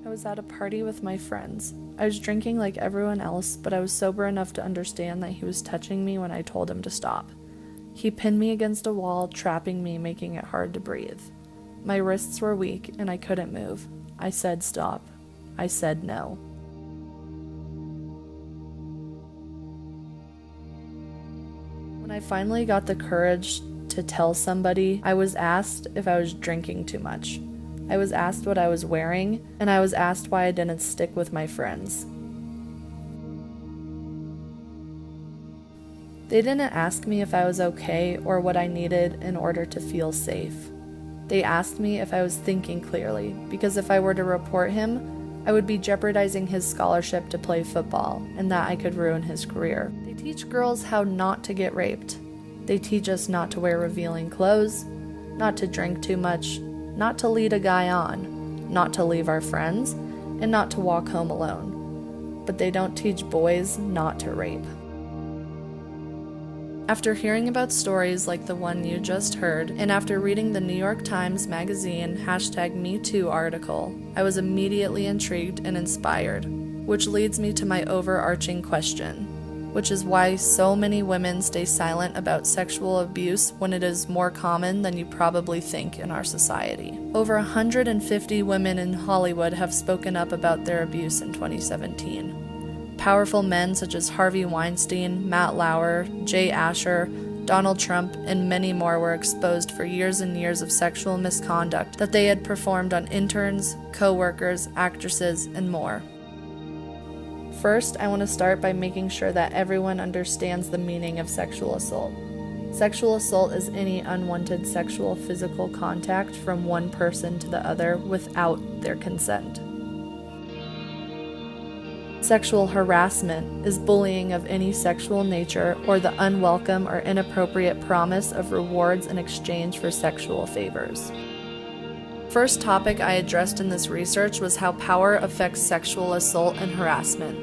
I was at a party with my friends. I was drinking like everyone else, but I was sober enough to understand that he was touching me when I told him to stop. He pinned me against a wall, trapping me, making it hard to breathe. My wrists were weak, and I couldn't move. I said stop. I said no. When I finally got the courage to tell somebody, I was asked if I was drinking too much. I was asked what I was wearing, and I was asked why I didn't stick with my friends. They didn't ask me if I was okay or what I needed in order to feel safe. They asked me if I was thinking clearly, because if I were to report him, I would be jeopardizing his scholarship to play football, and that I could ruin his career. They teach girls how not to get raped. They teach us not to wear revealing clothes, not to drink too much, not to lead a guy on, not to leave our friends, and not to walk home alone. But they don't teach boys not to rape. After hearing about stories like the one you just heard, and after reading the New York Times Magazine #MeToo article, I was immediately intrigued and inspired, which leads me to my overarching question, which is why so many women stay silent about sexual abuse when it is more common than you probably think in our society. Over 150 women in Hollywood have spoken up about their abuse in 2017. Powerful men such as Harvey Weinstein, Matt Lauer, Jay Asher, Donald Trump, and many more were exposed for years and years of sexual misconduct that they had performed on interns, co-workers, actresses, and more. First, I want to start by making sure that everyone understands the meaning of sexual assault. Sexual assault is any unwanted sexual physical contact from one person to the other without their consent. Sexual harassment is bullying of any sexual nature or the unwelcome or inappropriate promise of rewards in exchange for sexual favors. First topic I addressed in this research was how power affects sexual assault and harassment.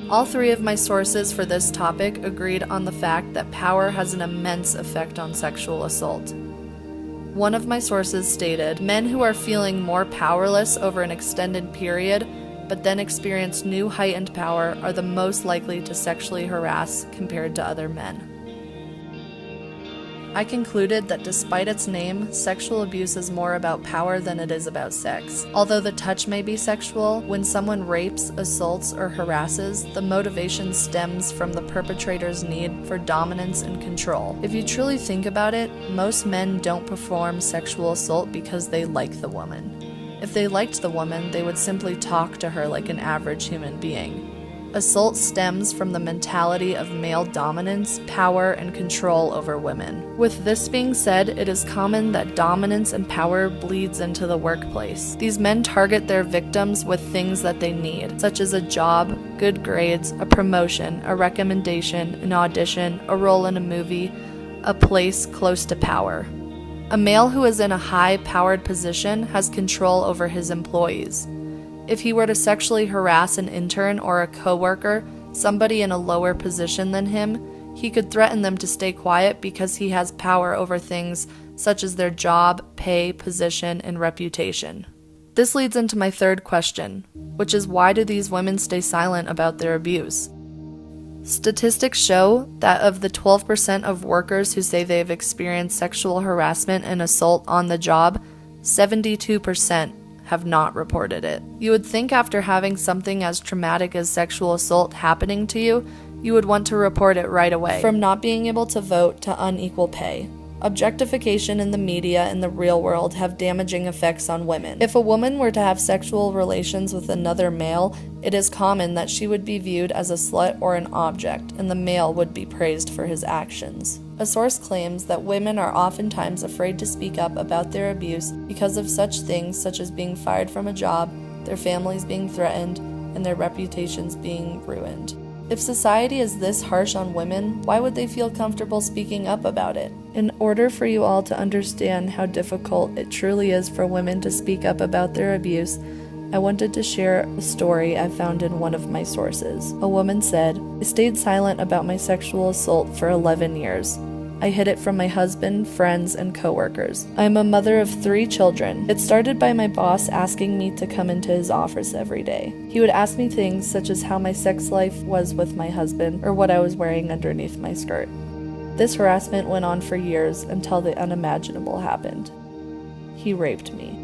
All three of my sources for this topic agreed on the fact that power has an immense effect on sexual assault. One of my sources stated, men who are feeling more powerless over an extended period but then experience new heightened power are the most likely to sexually harass compared to other men. I concluded that despite its name, sexual abuse is more about power than it is about sex. Although the touch may be sexual, when someone rapes, assaults, or harasses, the motivation stems from the perpetrator's need for dominance and control. If you truly think about it, most men don't perform sexual assault because they like the woman. If they liked the woman, they would simply talk to her like an average human being. Assault stems from the mentality of male dominance, power, and control over women. With this being said, it is common that dominance and power bleeds into the workplace. These men target their victims with things that they need, such as a job, good grades, a promotion, a recommendation, an audition, a role in a movie, a place close to power. A male who is in a high-powered position has control over his employees. If he were to sexually harass an intern or a coworker, somebody in a lower position than him, he could threaten them to stay quiet because he has power over things such as their job, pay, position, and reputation. This leads into my third question, which is why do these women stay silent about their abuse? Statistics show that of the 12% of workers who say they have experienced sexual harassment and assault on the job, 72% have not reported it. You would think after having something as traumatic as sexual assault happening to you, you would want to report it right away. From not being able to vote to unequal pay. Objectification in the media and the real world have damaging effects on women. If a woman were to have sexual relations with another male, it is common that she would be viewed as a slut or an object, and the male would be praised for his actions. A source claims that women are oftentimes afraid to speak up about their abuse because of such things such as being fired from a job, their families being threatened, and their reputations being ruined. If society is this harsh on women, why would they feel comfortable speaking up about it? In order for you all to understand how difficult it truly is for women to speak up about their abuse, I wanted to share a story I found in one of my sources. A woman said, "I stayed silent about my sexual assault for 11 years. I hid it from my husband, friends, and coworkers. I am a mother of 3 children. It started by my boss asking me to come into his office every day. He would ask me things such as how my sex life was with my husband or what I was wearing underneath my skirt. This harassment went on for years until the unimaginable happened. He raped me.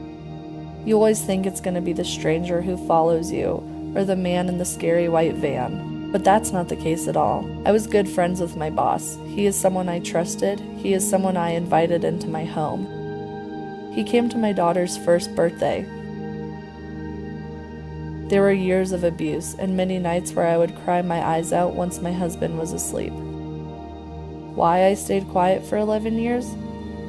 You always think it's going to be the stranger who follows you or the man in the scary white van, but that's not the case at all. I was good friends with my boss. He is someone I trusted. He is someone I invited into my home. He came to my daughter's first birthday. There were years of abuse and many nights where I would cry my eyes out once my husband was asleep. Why I stayed quiet for 11 years?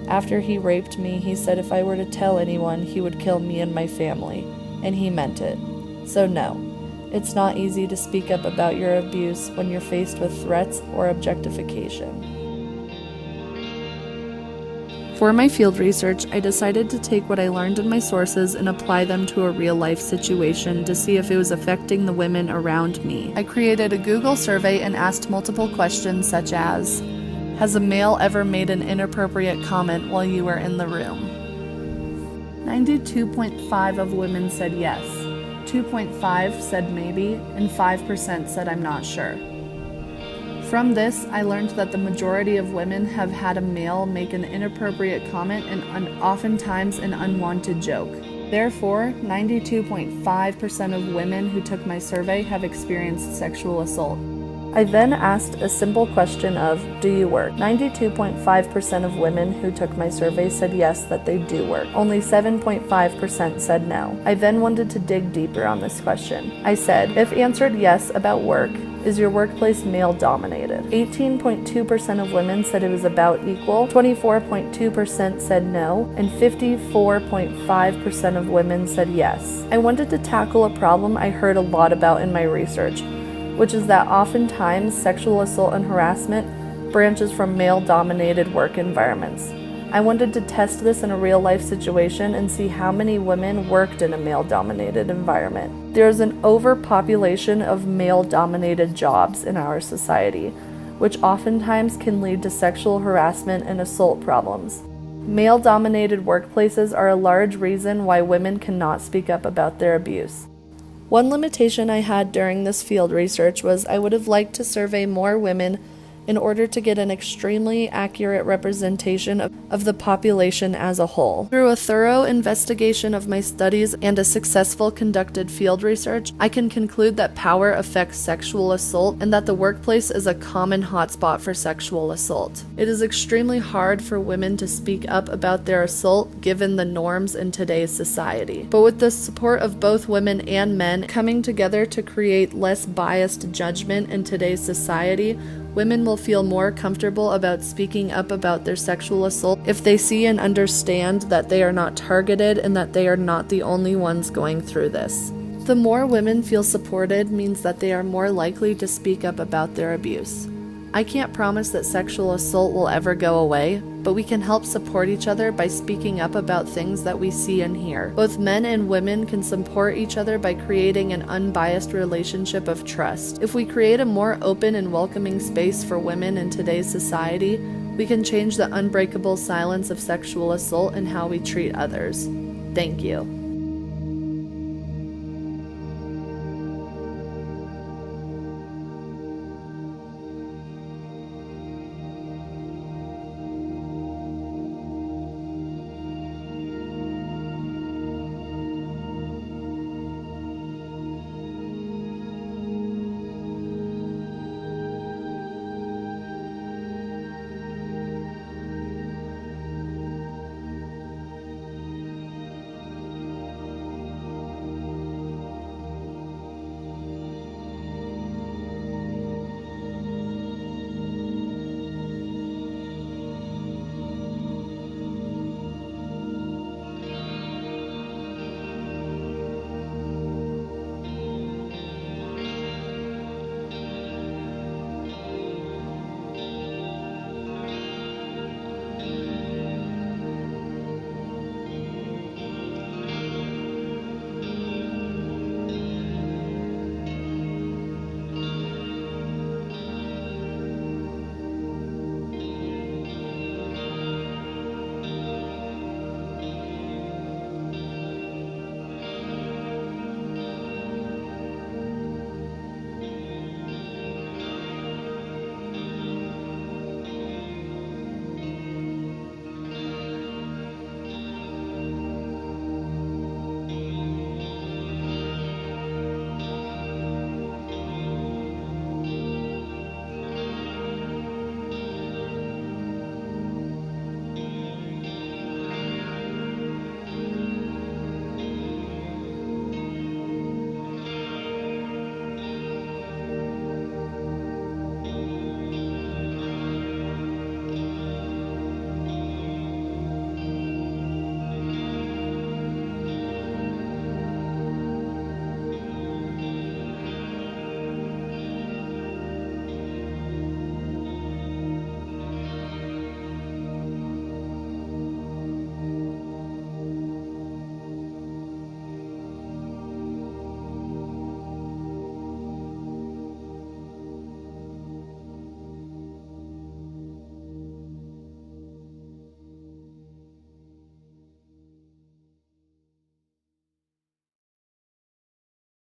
After he raped me, he said if I were to tell anyone, he would kill me and my family, and he meant it. So no, it's not easy to speak up about your abuse when you're faced with threats or objectification. For my field research, I decided to take what I learned in my sources and apply them to a real-life situation to see if it was affecting the women around me. I created a Google survey and asked multiple questions such as, has a male ever made an inappropriate comment while you were in the room? 92.5% of women said yes, 2.5% said maybe, and 5% said I'm not sure. From this, I learned that the majority of women have had a male make an inappropriate comment and oftentimes an unwanted joke. Therefore, 92.5% of women who took my survey have experienced sexual assault. I then asked a simple question of, do you work? 92.5% of women who took my survey said yes, that they do work. Only 7.5% said no. I then wanted to dig deeper on this question. I said, if answered yes about work, is your workplace male-dominated? 18.2% of women said it was about equal, 24.2% said no, and 54.5% of women said yes. I wanted to tackle a problem I heard a lot about in my research, which is that oftentimes sexual assault and harassment branches from male-dominated work environments. I wanted to test this in a real-life situation and see how many women worked in a male-dominated environment. There is an overpopulation of male-dominated jobs in our society, which oftentimes can lead to sexual harassment and assault problems. Male-dominated workplaces are a large reason why women cannot speak up about their abuse. One limitation I had during this field research was I would have liked to survey more women in order to get an extremely accurate representation of the population as a whole. Through a thorough investigation of my studies and a successful conducted field research, I can conclude that power affects sexual assault and that the workplace is a common hotspot for sexual assault. It is extremely hard for women to speak up about their assault given the norms in today's society. But with the support of both women and men coming together to create less biased judgment in today's society, women will feel more comfortable about speaking up about their sexual assault if they see and understand that they are not targeted and that they are not the only ones going through this. The more women feel supported means that they are more likely to speak up about their abuse. I can't promise that sexual assault will ever go away, but we can help support each other by speaking up about things that we see and hear. Both men and women can support each other by creating an unbiased relationship of trust. If we create a more open and welcoming space for women in today's society, we can change the unbreakable silence of sexual assault and how we treat others. Thank you.